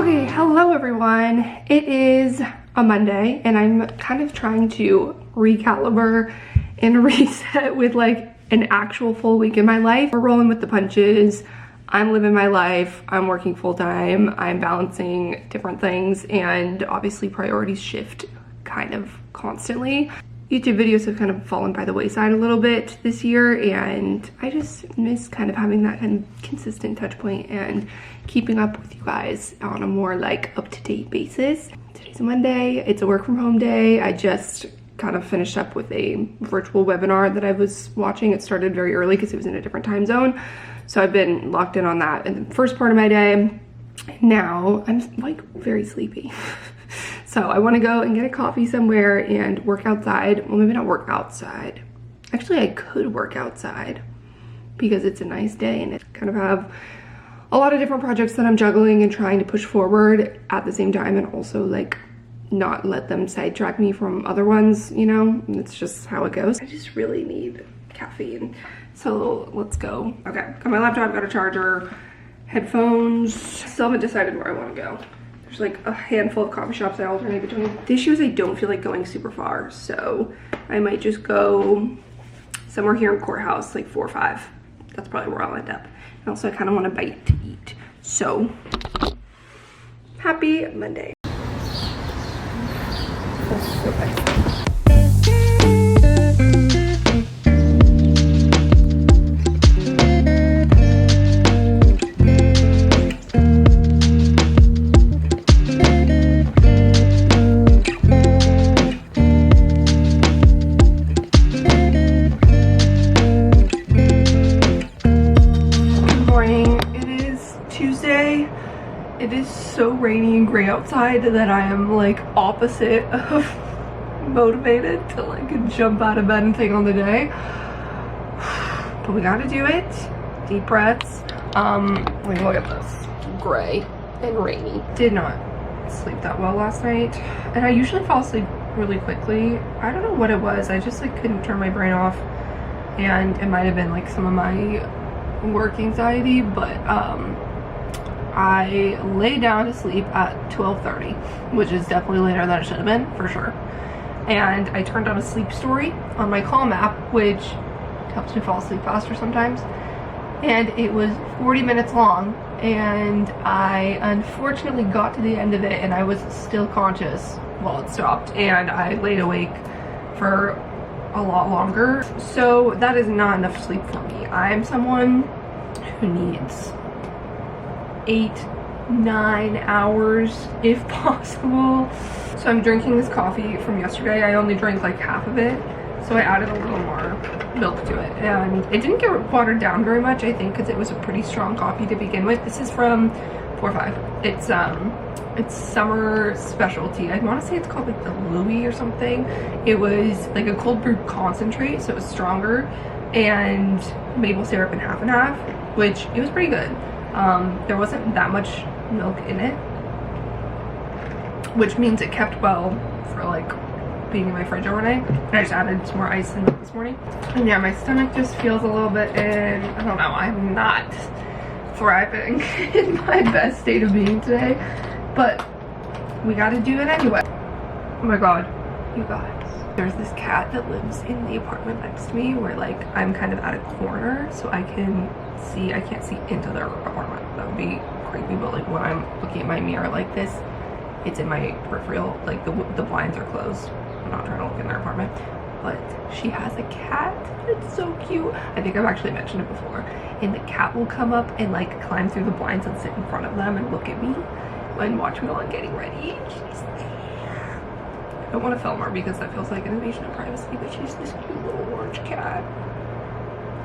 Okay, hello everyone. It is a Monday and I'm kind of trying to recalibrate and reset with like an actual full week in my life. We're rolling with the punches. I'm living my life. I'm working full time. I'm balancing different things and obviously priorities shift kind of constantly. YouTube videos have kind of fallen by the wayside a little bit this year, and I just miss kind of having that kind of consistent touch point and keeping up with you guys on a more like up-to-date basis. Today's a Monday. It's a work from home day. I just kind of finished up with a virtual webinar that I was watching. It started very early because it was in a different time zone. So I've been locked in on that in the first part of my day. Now I'm like very sleepy. So I want to go and get a coffee somewhere and work outside. Well, maybe not work outside. Actually, I could work outside because it's a nice day and it kind of have a lot of different projects that I'm juggling and trying to push forward at the same time, and also like not let them sidetrack me from other ones, you know? It's just how it goes. I just really need caffeine. So let's go. Okay, got my laptop, got a charger, headphones. Still haven't decided where I want to go. There's like a handful of coffee shops I alternate between. The issue is I don't feel like going super far, so I might just go somewhere here in Courthouse, like 4 or 5. That's probably where I'll end up. And also I kind of want a bite to eat. So, happy Monday. It is so rainy and gray outside that I am like opposite of motivated to like jump out of bed and take on the day. But we gotta do it. Deep breaths. Like look at this. Gray and rainy. Did not sleep that well last night. And I usually fall asleep really quickly. I don't know what it was. I just like couldn't turn my brain off. And it might have been like some of my work anxiety, but I lay down to sleep at 12:30, which is definitely later than it should have been, for sure. And I turned on a sleep story on my Calm app, which helps me fall asleep faster sometimes. And it was 40 minutes long, and I unfortunately got to the end of it and I was still conscious while it stopped, and I laid awake for a lot longer. So that is not enough sleep for me. I'm someone who needs 8-9 hours if possible. So I'm drinking this coffee from yesterday. I only drank like half of it, so I added a little more milk to it, and it didn't get watered down very much, I think, because it was a pretty strong coffee to begin with. This is from 4-5. It's summer specialty. I want to say it's called like the Louis or something. It was like a cold brew concentrate, so it was stronger, and maple syrup and half, which it was pretty good. There wasn't that much milk in it, which means it kept well for like being in my fridge overnight. And I just added some more ice in this morning. And yeah, my stomach just feels a little bit in, I don't know, I'm not thriving in my best state of being today, but we gotta do it anyway. Oh my god, you guys. There's this cat that lives in the apartment next to me where like I'm kind of at a corner, so I can't see into their apartment. That would be creepy, but like when I'm looking at my mirror like this, it's in my peripheral, like the blinds are closed. I'm not trying to look in their apartment, but she has a cat that's so cute. I think I've actually mentioned it before. And the cat will come up and like climb through the blinds and sit in front of them and look at me and watch me while I'm getting ready. She's there. I don't want to film her because that feels like an invasion of privacy, but she's this cute little orange cat.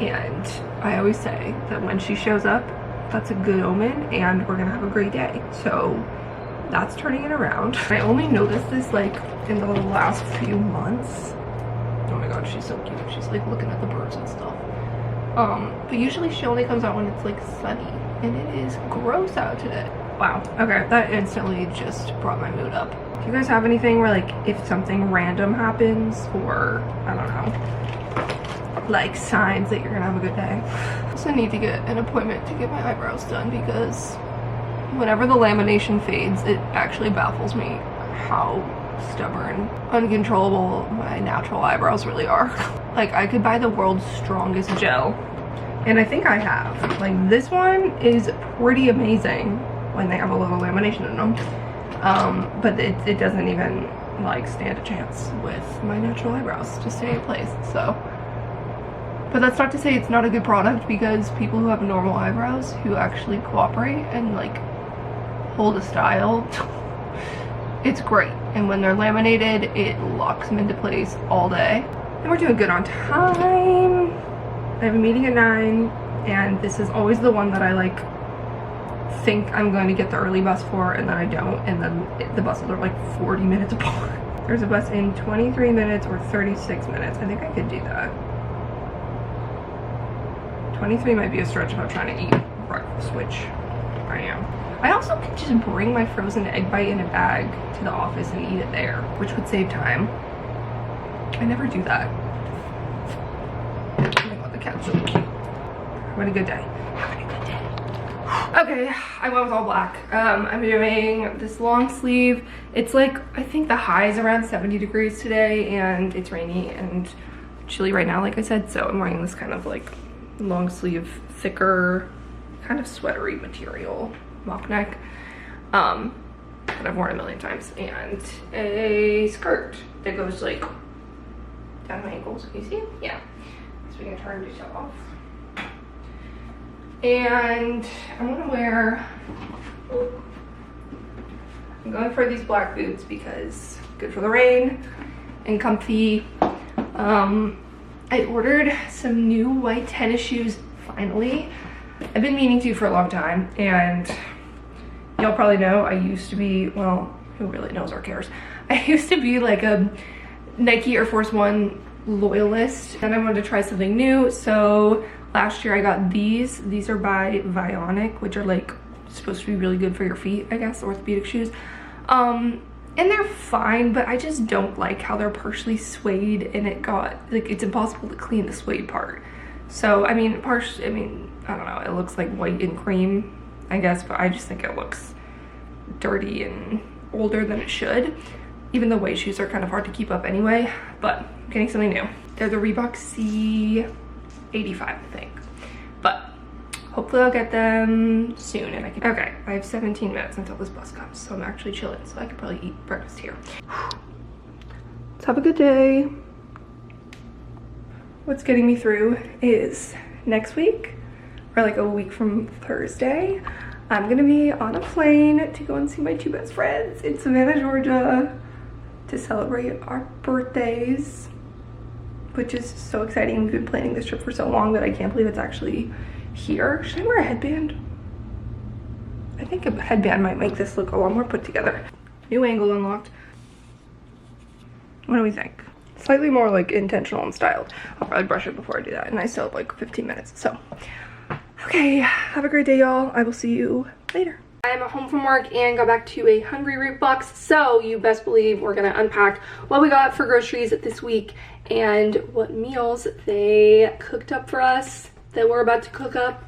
And I always say that when she shows up, that's a good omen and we're gonna have a great day. So that's turning it around. I only noticed this like in the last few months. Oh my god, she's so cute. She's like looking at the birds and stuff. But usually she only comes out when it's like sunny, and it is gross out today. Wow, okay, that instantly just brought my mood up. Do you guys have anything where like if something random happens, or I don't know, like signs that you're gonna have a good day? I also need to get an appointment to get my eyebrows done because Whenever the lamination fades, it actually baffles me how stubborn, uncontrollable my natural eyebrows really are. Like, I could buy the world's strongest gel, and I think I have. Like, this one is pretty amazing when they have a little lamination in them. But it doesn't even like stand a chance with my natural eyebrows to stay in place. So, but that's not to say it's not a good product, because people who have normal eyebrows who actually cooperate and like hold a style, it's great. And when they're laminated, it locks them into place all day. And we're doing good on time. I have a meeting at 9, and this is always the one that I like think I'm going to get the early bus for, and then I don't, and then the buses are like 40 minutes apart. There's a bus in 23 minutes or 36 minutes. I think I could do that. 23 might be a stretch if I'm trying to eat breakfast, which I am. I also could just bring my frozen egg bite in a bag to the office and eat it there, which would save time. I never do that. Oh my god, the cat's so cute. Having a good day. Having a good day. Okay, I went with all black. I'm doing this long sleeve. It's like, I think the high is around 70 degrees today, and it's rainy and chilly right now, like I said, so I'm wearing this kind of like long sleeve, thicker, kind of sweatery material mock neck that I've worn a million times, and a skirt that goes like down my ankles. Can you see? Yeah. So we can turn this off. And I'm gonna wear, I'm going for these black boots because good for the rain and comfy. I ordered some new white tennis shoes finally. I've been meaning to for a long time, and y'all probably know I used to be, well, who really knows or cares? I used to be like a Nike Air Force One loyalist, and I wanted to try something new, so last year I got these. These are by Vionic, which are like supposed to be really good for your feet, I guess, orthopedic shoes. And they're fine, but I just don't like how they're partially suede, and it got, like, it's impossible to clean the suede part. So, I mean, I don't know, it looks like white and cream, I guess, but I just think it looks dirty and older than it should. Even though white shoes are kind of hard to keep up anyway, but I'm getting something new. They're the Reebok C85, I think. But hopefully I'll get them soon, and I can, okay, I have 17 minutes until this bus comes, so I'm actually chilling, so I could probably eat breakfast here. Let's have a good day. What's getting me through is next week, or like a week from Thursday, I'm gonna be on a plane to go and see my two best friends in Savannah, Georgia, to celebrate our birthdays, which is so exciting. We've been planning this trip for so long that I can't believe it's actually here. Should I wear a headband? I think a headband might make this look a lot more put together. New angle unlocked. What do we think? Slightly more like intentional and styled. I'll probably brush it before I do that, and I still have like 15 minutes, so. Okay, have a great day, y'all. I will see you later. I'm home from work and got back to a Hungry Root box, so you best believe we're gonna unpack what we got for groceries this week and what meals they cooked up for us that we're about to cook up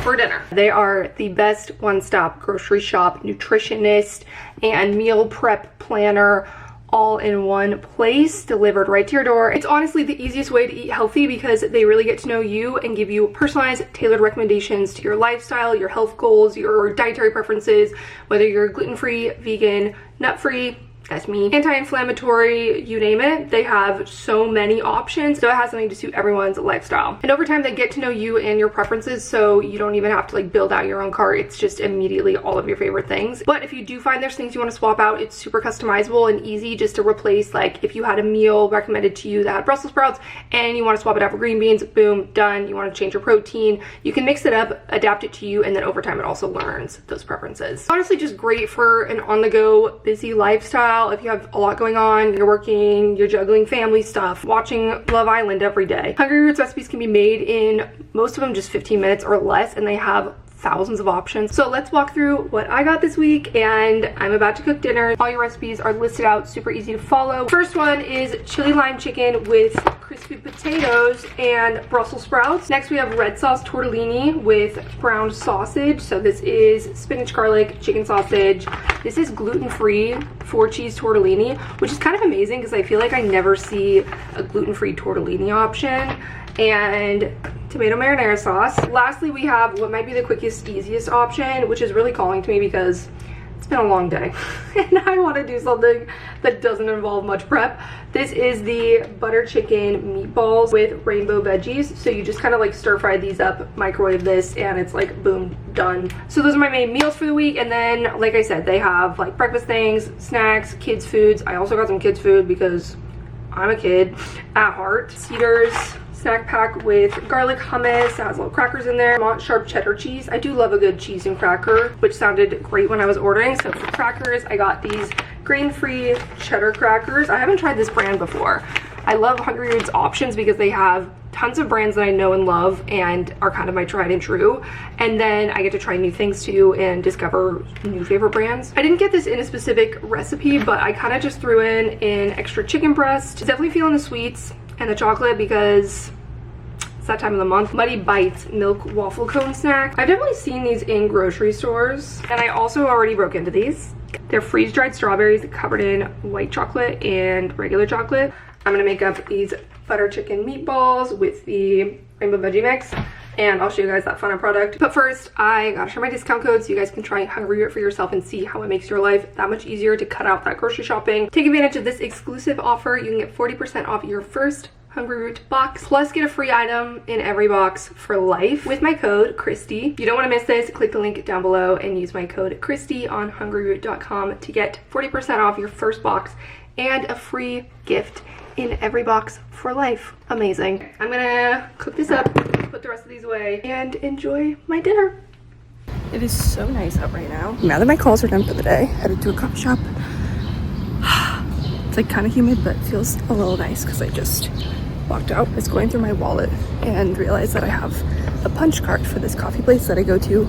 for dinner. They are the best one-stop grocery shop, nutritionist, and meal prep planner all in one place, delivered right to your door. It's honestly the easiest way to eat healthy because they really get to know you and give you personalized, tailored recommendations to your lifestyle, your health goals, your dietary preferences, whether you're gluten-free, vegan, nut-free, that's me, anti-inflammatory, you name it. They have so many options, so it has something to suit everyone's lifestyle. And over time, they get to know you and your preferences, so you don't even have to like build out your own cart. It's just immediately all of your favorite things. But if you do find there's things you want to swap out, it's super customizable and easy just to replace. Like if you had a meal recommended to you that had Brussels sprouts and you want to swap it out for green beans, boom, done. You want to change your protein, you can mix it up, adapt it to you, and then over time it also learns those preferences. Honestly, just great for an on-the-go busy lifestyle. If you have a lot going on, you're working, you're juggling family stuff, watching Love Island every day. Hungry Roots recipes can be made in most of them just 15 minutes or less, and they have thousands of options. So let's walk through what I got this week, and I'm about to cook dinner. All your recipes are listed out, super easy to follow. First one is chili lime chicken with crispy potatoes and Brussels sprouts. Next we have red sauce tortellini with browned sausage. So this is spinach, garlic, chicken sausage. This is gluten-free 4-cheese tortellini, which is kind of amazing because I feel like I never see a gluten-free tortellini option. And tomato marinara sauce. Lastly, we have what might be the quickest, easiest option, which is really calling to me because it's been a long day and I want to do something that doesn't involve much prep. This is the butter chicken meatballs with rainbow veggies. So you just kind of like stir fry these up, microwave this, and it's like boom, done. So those are my main meals for the week. And then, like I said, they have like breakfast things, snacks, kids foods. I also got some kids food because I'm a kid at heart. Cedars snack pack with garlic hummus. It has little crackers in there. I want sharp cheddar cheese. I do love a good cheese and cracker, which sounded great when I was ordering. So for crackers, I got these grain-free cheddar crackers. I haven't tried this brand before. I love Hungry Roots options because they have tons of brands that I know and love and are kind of my tried and true. And then I get to try new things too and discover new favorite brands. I didn't get this in a specific recipe, but I kind of just threw in an extra chicken breast. Definitely feeling the sweets and the chocolate because it's that time of the month. Muddy Bites milk waffle cone snack. I've definitely seen these in grocery stores, and I also already broke into these. They're freeze-dried strawberries covered in white chocolate and regular chocolate. I'm gonna make up these butter chicken meatballs with the rainbow veggie mix, and I'll show you guys that final product. But first, I gotta share my discount code so you guys can try Hungry Root for yourself and see how it makes your life that much easier to cut out that grocery shopping. Take advantage of this exclusive offer. You can get 40% off your first Hungry Root box, plus get a free item in every box for life with my code Kristee. You don't want to miss this. Click the link down below and use my code Kristee on hungryroot.com to get 40% off your first box and a free gift in every box for life. Amazing. I'm gonna cook this up, put the rest of these away, and enjoy my dinner. It is so nice out right now. Now that my calls are done for the day, headed to a coffee shop. It's like kind of humid, but it feels a little nice because I just walked out. I was going through my wallet and realized that I have a punch card for this coffee place that I go to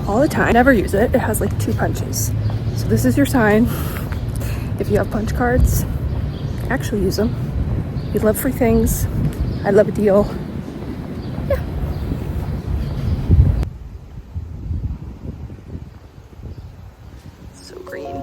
all the time. I never use it. It has like 2 punches. So this is your sign. If you have punch cards, actually use them. We love free things. I love a deal. Yeah. So green.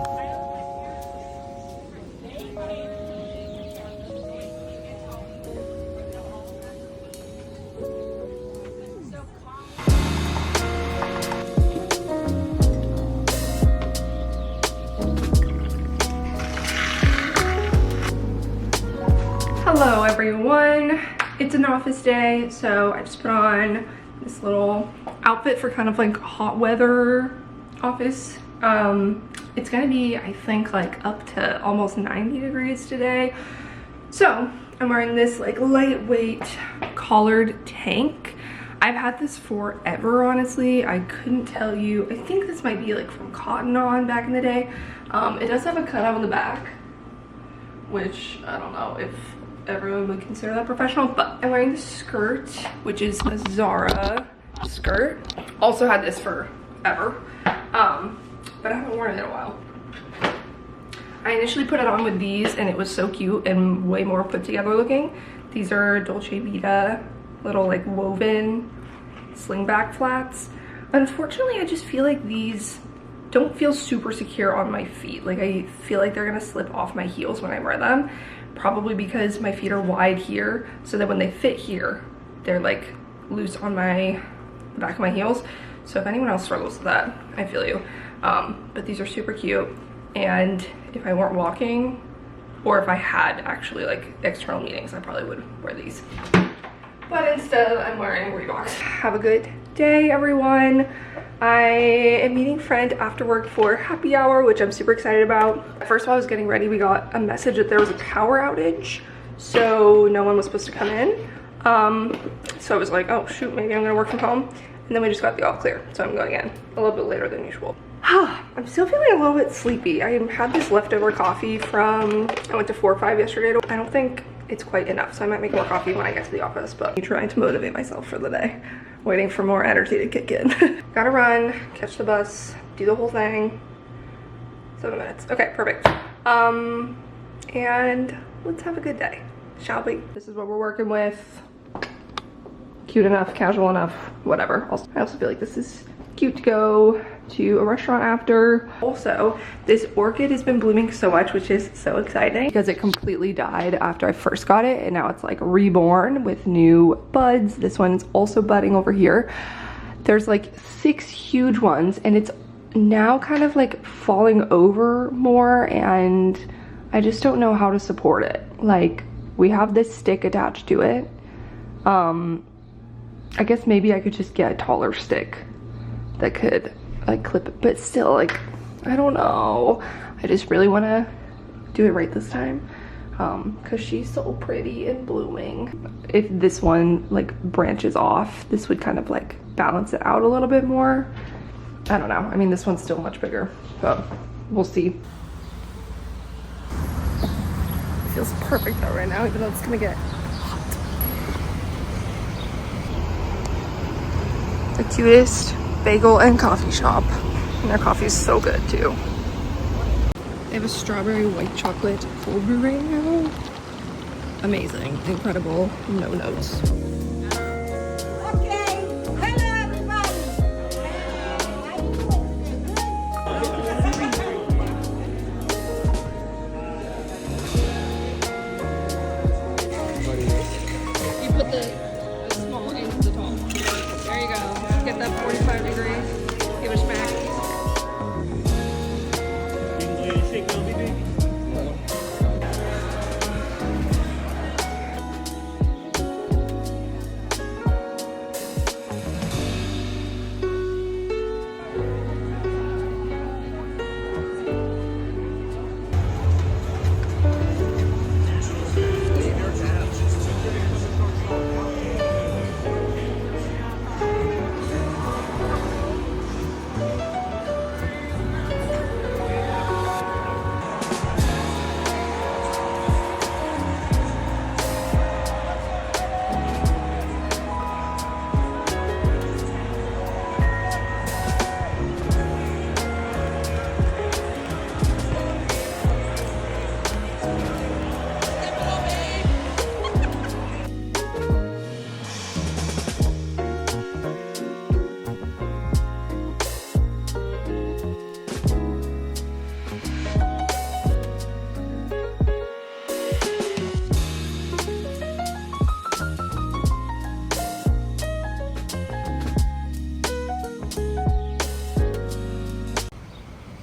Hello everyone, it's an office day, so I just put on this little outfit for kind of like hot weather office. It's gonna be, I think, like up to almost 90 degrees today. So I'm wearing this like lightweight collared tank. I've had this forever, honestly. I couldn't tell you. I think this might be like from Cotton On back in the day. It does have a cutout on the back, which I don't know if everyone would consider that professional, but I'm wearing this skirt, which is a Zara skirt. Also had this forever, but I haven't worn it in a while. I initially put it on with these and it was so cute and way more put together looking. These are Dolce Vita little like woven slingback flats. Unfortunately, I just feel like these don't feel super secure on my feet. Like I feel like they're gonna slip off my heels when I wear them. Probably because my feet are wide here, so that when they fit here, they're like loose on the back of my heels. So if anyone else struggles with that, I feel you. But these are super cute, and if I weren't walking, or if I had actually like external meetings, I probably would wear these. But instead, I'm wearing Reeboks. Have a good day, everyone. I am meeting a friend after work for happy hour, which I'm super excited about. First, while I was getting ready, we got a message that there was a power outage, so no one was supposed to come in. So I was like, oh shoot, maybe I'm gonna work from home. And then we just got the all clear, so I'm going in a little bit later than usual. I'm still feeling a little bit sleepy. I had this leftover coffee from, I went to 4 or 5 yesterday. I don't think it's quite enough, so I might make more coffee when I get to the office, but I'm trying to motivate myself for the day. waiting for more energy to kick in. Gotta run, catch the bus, do the whole thing. 7 minutes. Okay, perfect. And let's have a good day, shall we? This is what we're working with. Cute enough, casual enough, whatever. I also feel like this is cute to go to a restaurant after. Also, this orchid has been blooming so much, which is so exciting because it completely died after I first got it, and now it's like reborn with new buds. This one's also budding over here. There's like 6 huge ones, and it's now kind of like falling over more, and I just don't know how to support it. Like, we have this stick attached to it. I guess maybe I could just get a taller stick that could like clip it, but still, like, I don't know. I just really want to do it right this time because she's so pretty and blooming. If this one like branches off, this would kind of like balance it out a little bit more. I don't know. I mean, this one's still much bigger, but we'll see. It feels perfect out right now, even though it's gonna get hot. The cutest bagel and coffee shop, and their coffee is so good too. They have a strawberry white chocolate cold brew right now. Amazing, incredible, no notes. Okay, hello everybody. You put the small into the tall. There you go. Get that 40